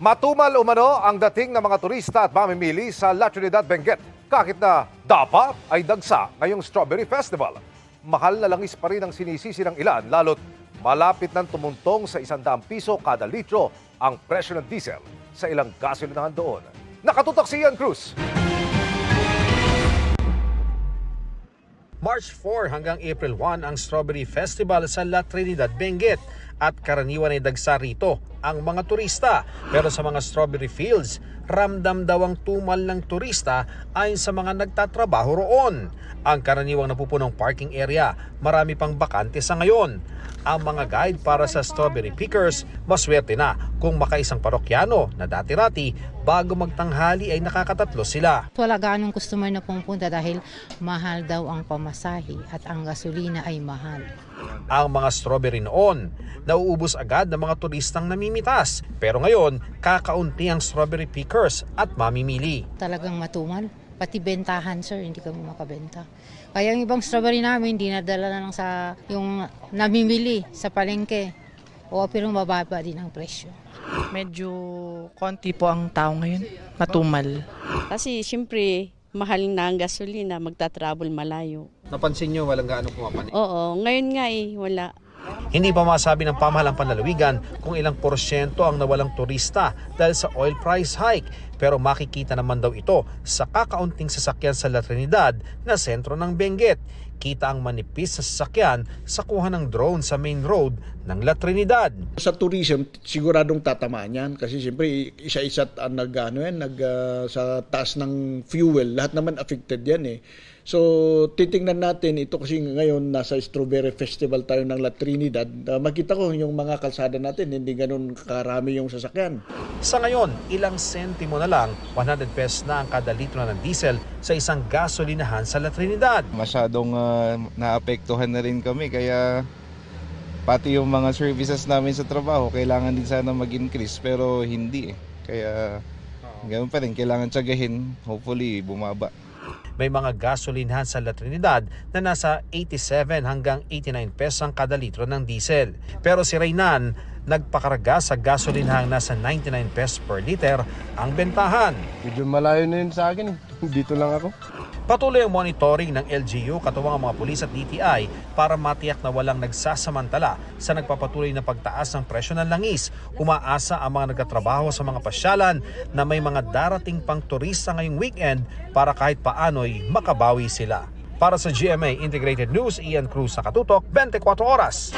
Matumal umano ang dating ng mga turista at mamimili sa La Trinidad, Benguet. Kahit na dapat ay dagsa ngayong Strawberry Festival. Mahal na langis pa rin ang sinisisi ng ilan, lalo't malapit nang tumuntong sa 100 piso kada litro ang presyo ng diesel sa ilang gasolinahan doon. Nakatutok si Ian Cruz. March 4 hanggang April 1 ang Strawberry Festival sa La Trinidad, Benguet at karaniwan ay dagsa rito ang mga turista. Pero sa mga strawberry fields, ramdam daw ang tumal ng turista ayon sa mga nagtatrabaho roon. Ang karaniwang napupunong parking area, marami pang bakante sa ngayon. Ang mga guide para sa strawberry pickers, maswerte na kung makaisang parokyano na dati-rati bago magtanghali ay nakakatatlo sila. Wala ganong customer na pumunta dahil mahal daw ang pamasahe at ang gasolina ay mahal. Ang mga strawberry noon, nauubos agad ng mga turistang namimitas. Pero ngayon, kakaunti ang strawberry pickers at mamimili. Talagang matumal. Pati bentahan, sir, hindi kami makabenta. Kaya yung ibang strawberry namin, dinadala na lang sa yung namimili sa palengke. O pero mababa din ang presyo. Medyo konti po ang tao ngayon, matumal. Kasi siyempre, mahal na ang gasolina, magta-travel malayo. Napansin nyo, walang gaano pumapanik. Oo, ngayon nga wala. Hindi pa masabi ng pamahalang panlalawigan kung ilang porsyento ang nawalang turista dahil sa oil price hike. Pero makikita naman daw ito sa kakaunting sasakyan sa La Trinidad na sentro ng Benguet. Kita ang manipis sa sasakyan sa kuha ng drone sa main road ng La Trinidad. Sa tourism, siguradong tatamaan yan kasi siyempre isa-isa sa taas ng fuel, lahat naman affected yan eh. So titingnan natin ito kasi ngayon nasa Strawberry Festival tayo ng La Trinidad. Makita ko yung mga kalsada natin, hindi ganun karami yung sasakyan. Sa ngayon, ilang sentimo na lang, 100 pesos na ang kada litro ng diesel sa isang gasolinahan sa La Trinidad. Masyadong naapektuhan na rin kami kaya pati yung mga services namin sa trabaho kailangan din sana mag-increase pero hindi eh. Kaya ganoon pa rin, kailangan tiyagahin, hopefully bumaba. May mga gasolinahan sa La Trinidad na nasa 87 hanggang 89 pesos ang kada litro ng diesel. Pero si Reynan, nagpakarga sa gasolinahang nasa 99 pesos per liter ang bentahan. Medyo malayo na yun sa akin. Dito lang ako. Patuloy ang monitoring ng LGU katuwang ang mga pulis at DTI para matiyak na walang nagsasamantala sa nagpapatuloy na pagtaas ng presyo ng langis. Umaasa ang mga nagtatrabaho sa mga pasyalan na may mga darating pang turista ngayong weekend para kahit paano'y makabawi sila. Para sa GMA Integrated News, Ian Cruz, Nakatutok, 24 Oras.